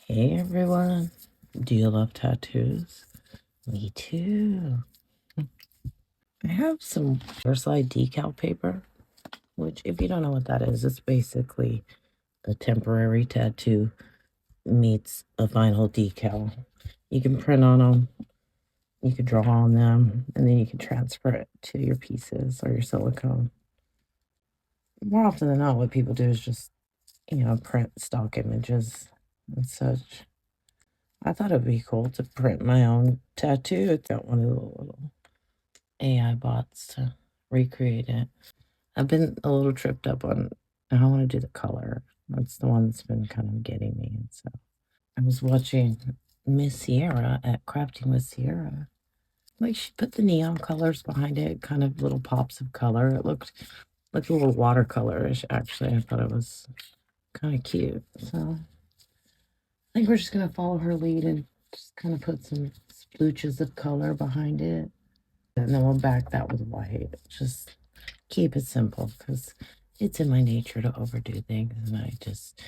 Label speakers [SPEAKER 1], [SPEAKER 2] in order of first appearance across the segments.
[SPEAKER 1] Hey everyone, do you love tattoos? Me too. I have some Waterslide decal paper, which if you don't know what that is, it's basically a temporary tattoo meets a vinyl decal. You can print on them, you can draw on them, and then you can transfer it to your pieces or your silicone. More often than not, what people do is just, print stock images and such. I thought it'd be cool to print my own tattoo. It's got one of the little AI bots to recreate it. I've been a little tripped up on how I want to do the color. That's the one that's been kind of getting me. And so I was watching Miss Sierra at Crafting with Sierra. Like she put the neon colors behind it, kind of little pops of color. It looked like a little watercolorish, actually. I thought it was kind of cute. So I think we're just going to follow her lead and just kind of put some splooches of color behind it. And then we'll back that with white. Just keep it simple because it's in my nature to overdo things. And I just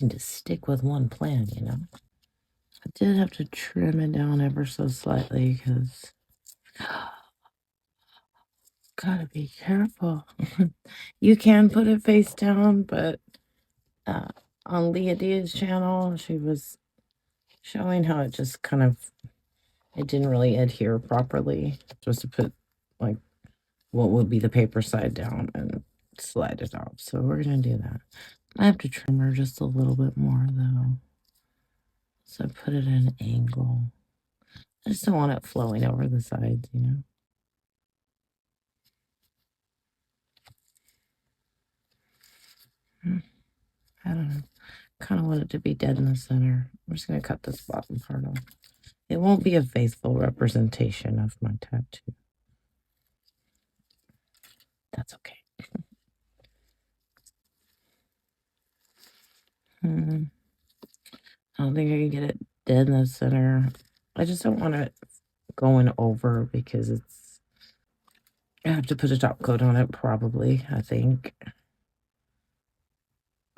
[SPEAKER 1] need to stick with one plan, you know? I did have to trim it down ever so slightly because gotta be careful. You can put it face down, but on Leah Dia's channel, she was showing how it just kind of, it didn't really adhere properly. Supposed to put like what would be the paper side down and slide it off. So we're gonna do that. I have to trim her just a little bit more though. So I put it at an angle. I just don't want it flowing over the sides, you know. I don't know. Kind of want it to be dead in the center. I'm just gonna cut this bottom part off. It won't be a faithful representation of my tattoo. That's okay. I don't think I can get it dead in the center. I just don't want it going over because it's, I have to put a top coat on it probably, I think.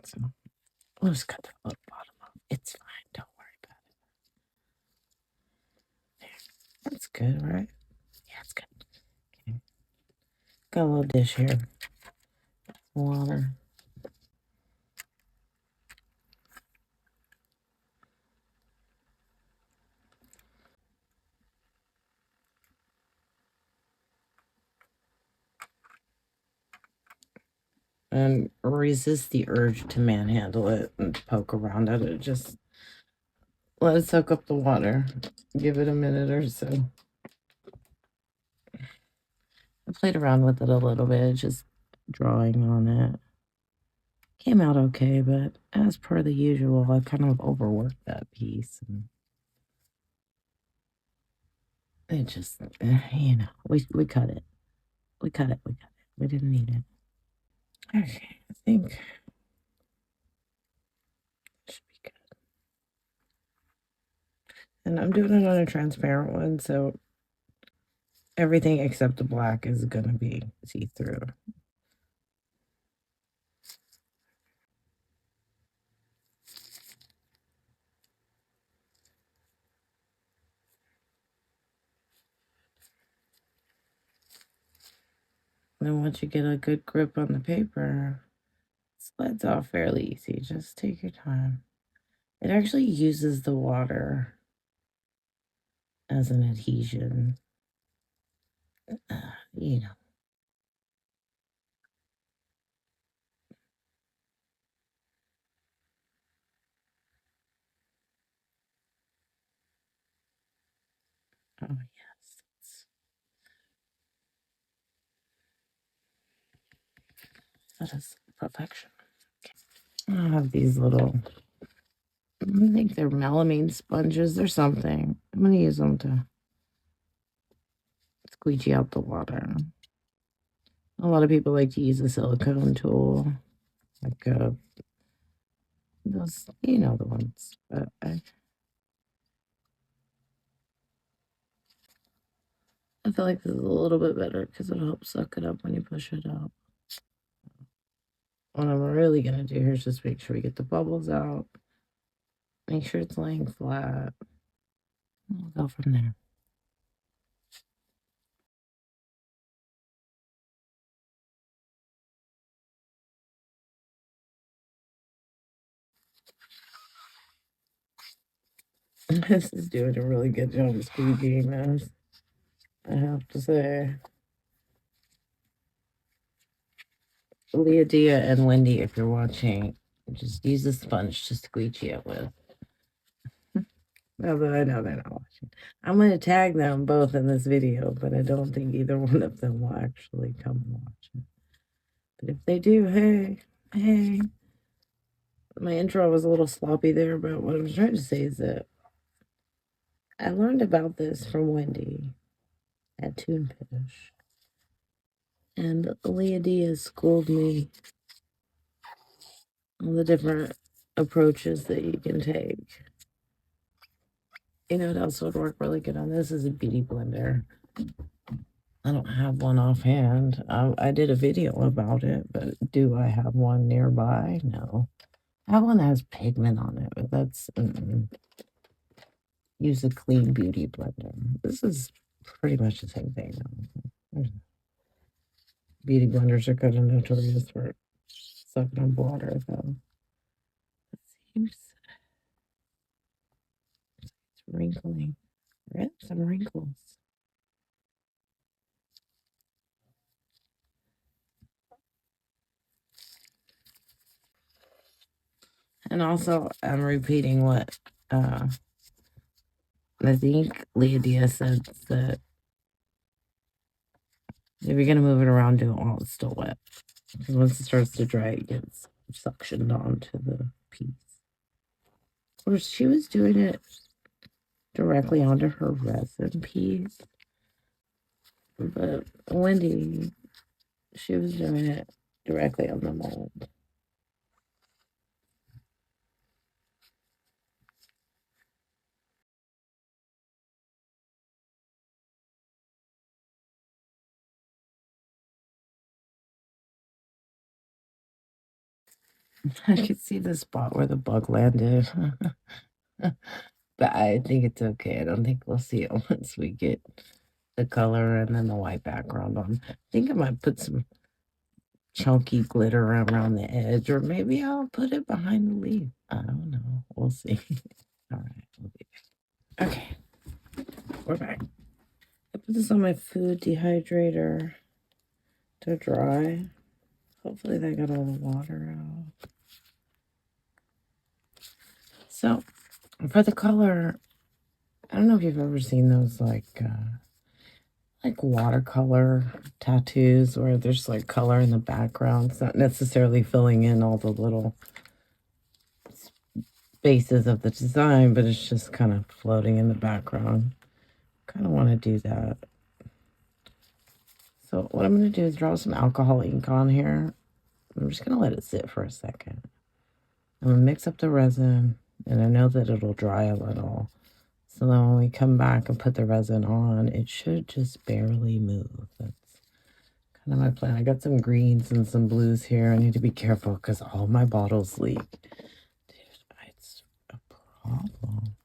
[SPEAKER 1] So we'll just cut the bottom off. It's fine. Don't worry about it. There. That's good, right? Yeah, it's good. Okay. Got a little dish here. Water. And resist the urge to manhandle it and poke around at it. Just let it soak up the water. Give it a minute or so. I played around with it a little bit, just drawing on it. Came out okay, but as per the usual, I kind of overworked that piece. And it just, you know, we cut it. We cut it. We didn't need it. Okay, I think it should be good. And I'm doing it on a transparent one, so everything except the black is going to be see-through. And once you get a good grip on the paper, it slides off fairly easy. Just take your time. It actually uses the water as an adhesion. You know. Oh, yes. That is perfection. Okay. I have these little, I think they're melamine sponges or something. I'm going to use them to squeegee out the water. A lot of people like to use a silicone tool, like those, you know, the ones. But I feel like this is a little bit better because it'll help suck it up when you push it out. What I'm really going to do here is just make sure we get the bubbles out. Make sure it's laying flat. We'll go from there. This is doing a really good job of squeegeeing this, I have to say. Leah and Wendy, if you're watching, just use a sponge to squeegee it with. Now that I know they're not watching. I'm going to tag them both in this video, but I don't think either one of them will actually come and watch it. But if they do, hey, hey. My intro was a little sloppy there, but what I was trying to say is that I learned about this from Wendy at Toonfish. And Leah schooled me on the different approaches that you can take. You know what else would work really good on this is a beauty blender. I don't have one offhand. I did a video about it, but do I have one nearby? No. I have one that has pigment on it, but that's... Use a clean beauty blender. This is pretty much the same thing. Beauty blenders are kind of notorious for sucking up water, though. It seems it's wrinkling. Right? Some wrinkles. And also, I'm repeating what I think Leah said, that if you're going to move it around, do it while it's still wet. Because once it starts to dry, it gets suctioned onto the piece. Of course, she was doing it directly onto her resin piece. But Wendy, she was doing it directly on the mold. I could see the spot where the bug landed. But I think it's okay. I don't think we'll see it once we get the color and then the white background on. I think I might put some chunky glitter around the edge, or maybe I'll put it behind the leaf. I don't know. We'll see. All right. We'll be back. Okay. We're back. I put this on my food dehydrator to dry. Hopefully that got all the water out. So for the color, I don't know if you've ever seen those like watercolor tattoos where there's like color in the background. It's not necessarily filling in all the little spaces of the design, but it's just kind of floating in the background. Kind of want to do that. So what I'm going to do is draw some alcohol ink on here. I'm just going to let it sit for a second. I'm going to mix up the resin, and I know that it'll dry a little. So then when we come back and put the resin on, it should just barely move. That's kind of my plan. I got some greens and some blues here. I need to be careful because all my bottles leak. Dude, it's a problem.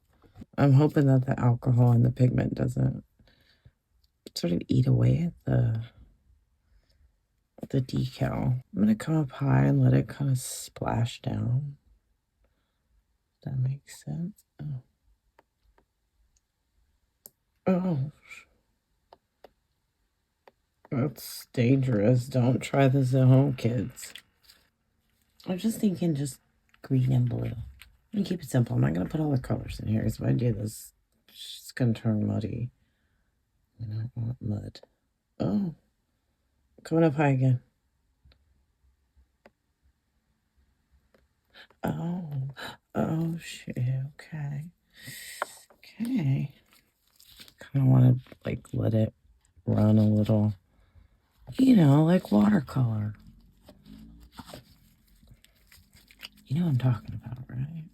[SPEAKER 1] I'm hoping that the alcohol and the pigment doesn't sort of eat away at the decal. I'm going to come up high and let it kind of splash down. That makes sense. Oh. Oh. That's dangerous. Don't try this at home, kids. I'm just thinking just green and blue. I'm going to keep it simple. I'm not going to put all the colors in here because if I do this, it's going to turn muddy. I don't want mud. Oh. Coming up high again. Oh. Oh, shit. Okay. Okay. Kind of want to, like, let it run a little. You know, like watercolor. You know what I'm talking about, right?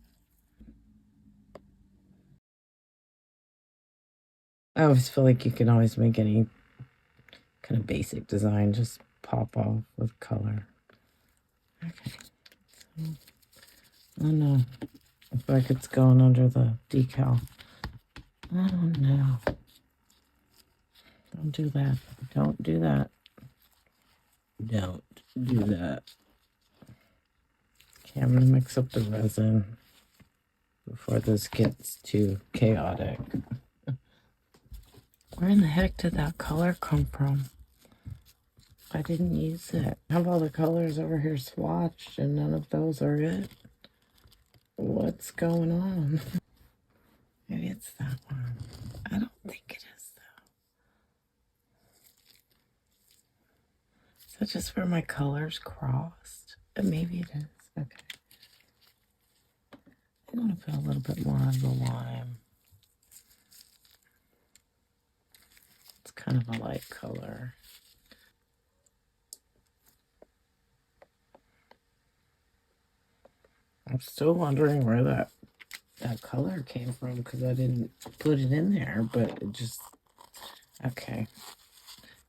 [SPEAKER 1] I always feel like you can always make any kind of basic design just pop off with color. Okay. So, oh no. looks like it's going under the decal. I don't know. Don't do that. Don't do that. Don't do that. Okay, I'm gonna mix up the resin before this gets too chaotic. Where in the heck did that color come from? I didn't use it. I have all the colors over here swatched and none of those are it. What's going on? Maybe it's that one. I don't think it is though. Is that just where my colors crossed? Maybe it is. Okay. I'm gonna put a little bit more of the lime. It's kind of a light color. I'm still wondering where that color came from because I didn't put it in there, but it just, okay.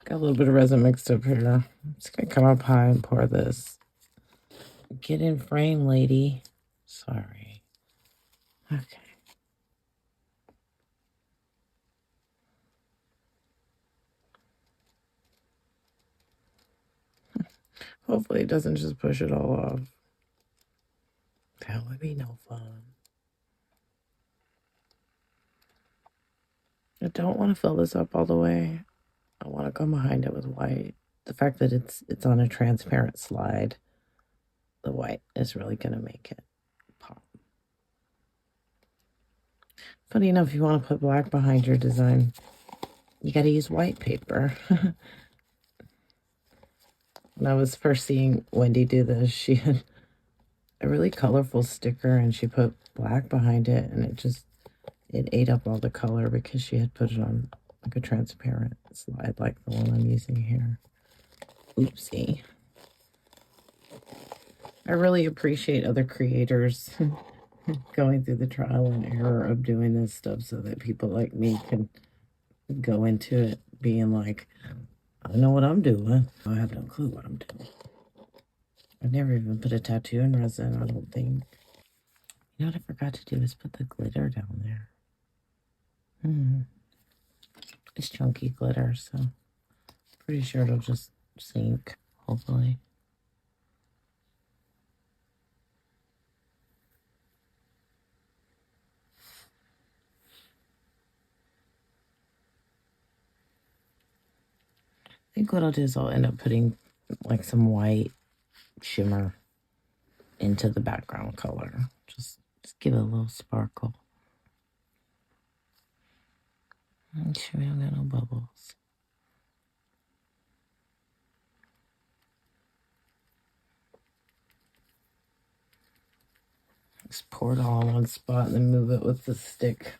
[SPEAKER 1] Got a little bit of resin mixed up here. I'm just gonna come up high and pour this. Get in frame, lady. Sorry. Okay. Hopefully it doesn't just push it all off. That would be no fun. I don't want to fill this up all the way. I want to go behind it with white. The fact that it's on a transparent slide, the white is really going to make it pop. Funny enough, if you want to put black behind your design, you got to use white paper. When I was first seeing Wendy do this, she had a really colorful sticker and she put black behind it and it ate up all the color because she had put it on like a transparent slide like the one I'm using here. Oopsie. I really appreciate other creators going through the trial and error of doing this stuff so that people like me can go into it being like, I know what I'm doing. I have no clue what I'm doing. I've never even put a tattoo in resin, I don't think. You know what I forgot to do is put the glitter down there. It's chunky glitter, so pretty sure it'll just sink, hopefully. I think what I'll do is I'll end up putting like some white shimmer into the background color. Just give it a little sparkle. Make sure we don't get no bubbles. Just pour it all in one spot and then move it with the stick.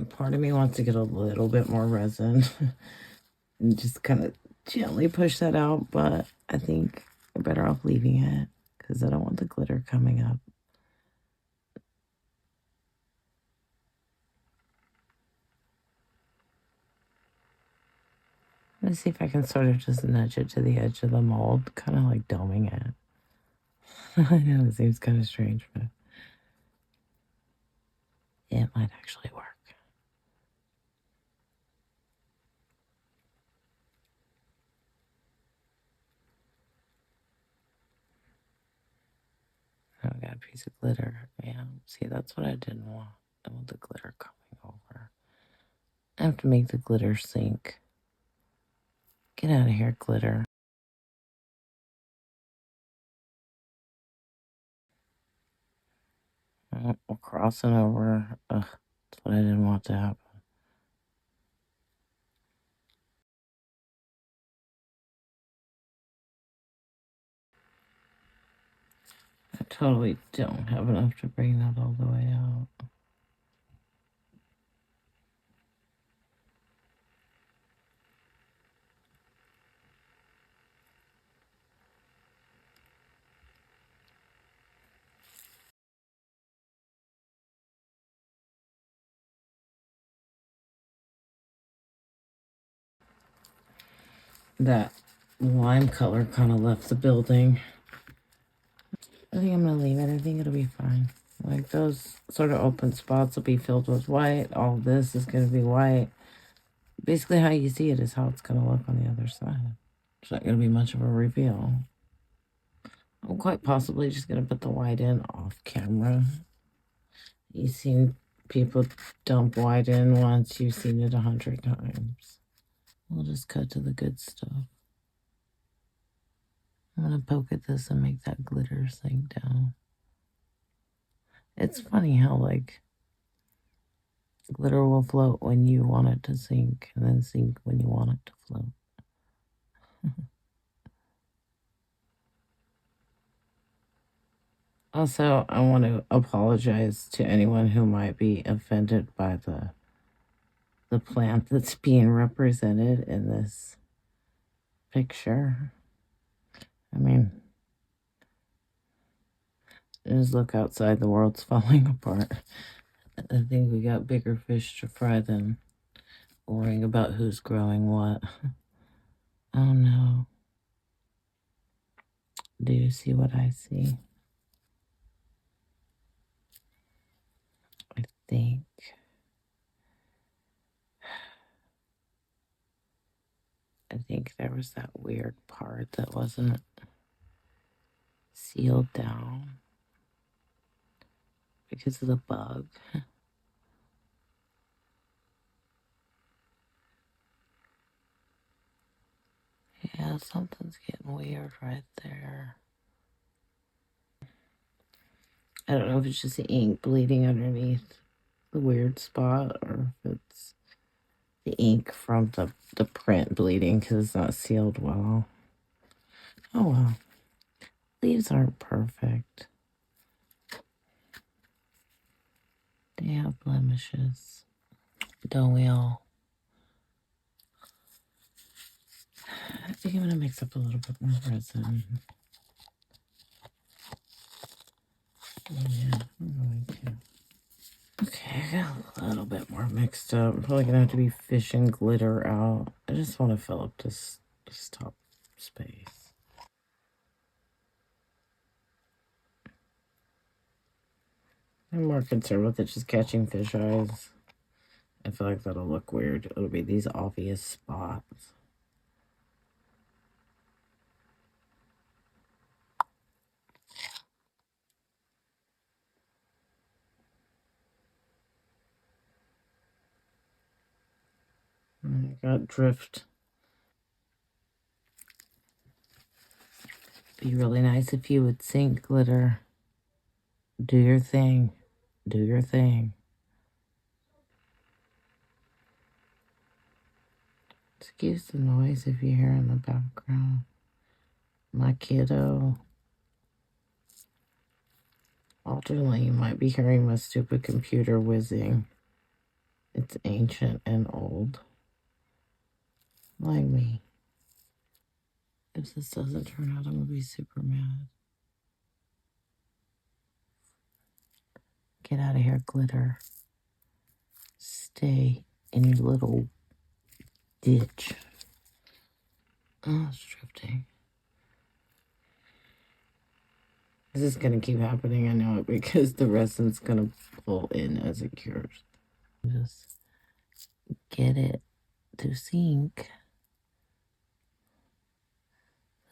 [SPEAKER 1] Part of me wants to get a little bit more resin and just kind of gently push that out, but I think I'm better off leaving it because I don't want the glitter coming up. Let's see if I can sort of just nudge it to the edge of the mold, kind of like doming it. I know it seems kind of strange, but it might actually work. Oh, I got a piece of glitter. Yeah, see, that's what I didn't want. I want the glitter coming over. I have to make the glitter sink. Get out of here, glitter. We're crossing over. Ugh, that's what I didn't want to happen. I totally don't have enough to bring that all the way out. That lime color kind of left the building. I think I'm gonna leave it. I think it'll be fine. Like those sort of open spots will be filled with white. All this is gonna be white. Basically, how you see it is how it's gonna look on the other side. It's not gonna be much of a reveal. I'm quite possibly just gonna put the white in off camera. You've seen people dump white in once. You've seen it 100 times. We'll just cut to the good stuff. I'm gonna poke at this and make that glitter sink down. It's funny how, like, glitter will float when you want it to sink, and then sink when you want it to float. Also, I want to apologize to anyone who might be offended by the plant that's being represented in this picture. I mean, just look outside, the world's falling apart. I think we got bigger fish to fry than worrying about who's growing what. Oh no. Do you see what I see? I think there was that weird part that wasn't sealed down because of the bug. Yeah, something's getting weird right there. I don't know if it's just the ink bleeding underneath the weird spot or if it's the ink from the print bleeding because it's not sealed well. Oh well. Leaves aren't perfect. They have blemishes. Don't we all? I think I'm going to mix up a little bit more resin. Yeah, I'm going to. Okay, I got a little bit more mixed up. I'm probably going to have to be fishing glitter out. I just want to fill up this top space. I'm more concerned with it just catching fish eyes. I feel like that'll look weird. It'll be these obvious spots. I got drift. Be really nice if you would sink glitter. Do your thing. Do your thing. Excuse the noise if you hear in the background. My kiddo. Alternately, you might be hearing my stupid computer whizzing. It's ancient and old. Like me. If this doesn't turn out, I'm going to be super mad. Get out of here, glitter. Stay in your little ditch. Oh, it's drifting. This is going to keep happening, I know it, because the resin's going to pull in as it cures. Just get it to sink.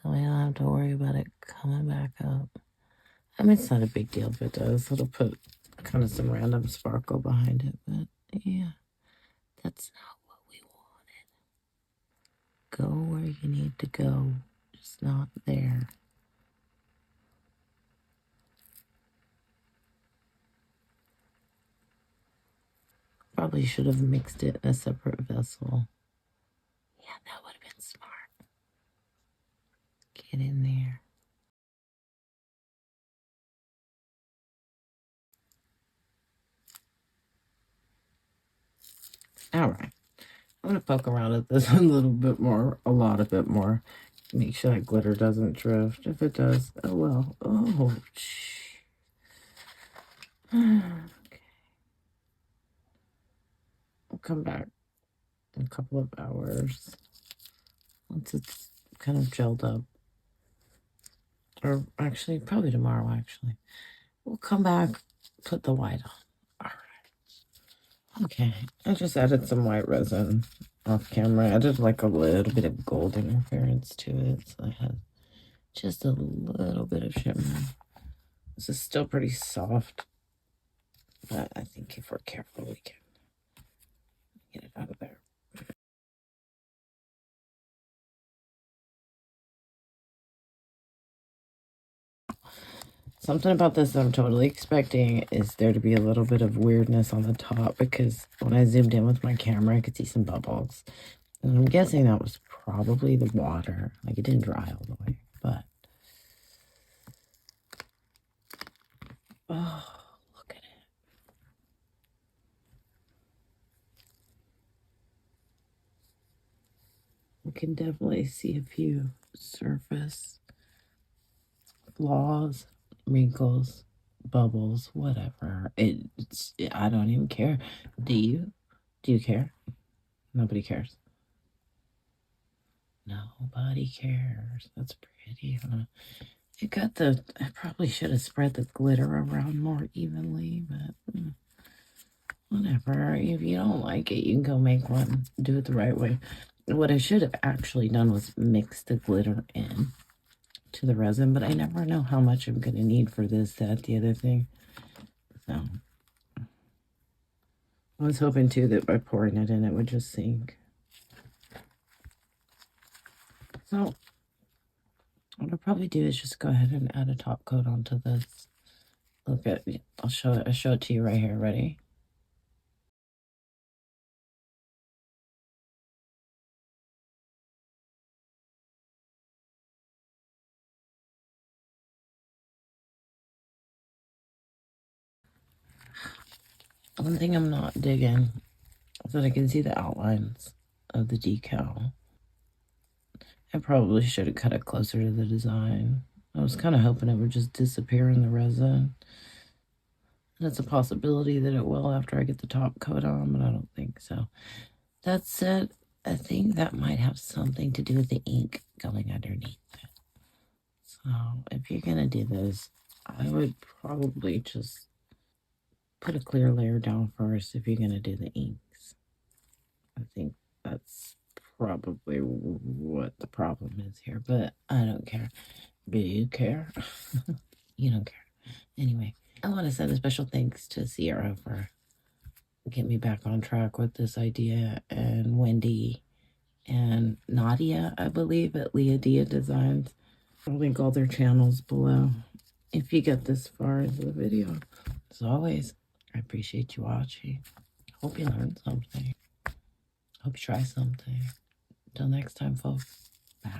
[SPEAKER 1] So we don't have to worry about it coming back up. I mean, it's not a big deal if it does. It'll put kind of some random sparkle behind it, but yeah, that's not what we wanted. Go where you need to go, just not there. Probably should have mixed it in a separate vessel. Yeah, that would have been smart. Get in there. All right. I'm going to poke around at this a little bit more, a lot of it more. Make sure that glitter doesn't drift. If it does, oh well. Oh, okay. I'll come back in a couple of hours once it's kind of gelled up. Or actually, probably tomorrow, actually. We'll come back, put the white on. All right. Okay. I just added some white resin off camera. I added like a little bit of gold interference to it. So I had just a little bit of shimmer. This is still pretty soft, but I think if we're careful, we can get it out of there. Something about this I'm totally expecting is there to be a little bit of weirdness on the top, because when I zoomed in with my camera, I could see some bubbles. And I'm guessing that was probably the water. Like, it didn't dry all the way, but... Oh, look at it. We can definitely see a few surface flaws, wrinkles, bubbles, whatever. I don't even care. Do you? Do you care? Nobody cares. Nobody cares. That's pretty, huh? I probably should have spread the glitter around more evenly, but whatever. If you don't like it, you can go make one. Do it the right way. What I should have actually done was mix the glitter in to the resin, but I never know how much I'm going to need for this, that, the other thing. So I was hoping too that by pouring it in, it would just sink. So what I'll probably do is just go ahead and add a top coat onto this. Look at, I'll show it to you right here. Ready? One thing I'm not digging is that I can see the outlines of the decal. I probably should have cut it closer to the design. I was kind of hoping it would just disappear in the resin. That's a possibility that it will after I get the top coat on, but I don't think so. That said, I think that might have something to do with the ink going underneath it. So if you're going to do this, I would probably just put a clear layer down first if you're going to do the inks. I think that's probably what the problem is here, but I don't care. Do you care? You don't care. Anyway, I want to send a special thanks to Sierra for getting me back on track with this idea, and Wendy and Nadia, I believe, at Leah Dia Designs. I'll link all their channels below if you get this far into the video. As always, I appreciate you watching. Hope you learned something. Hope you try something. Until next time, folks. Bye.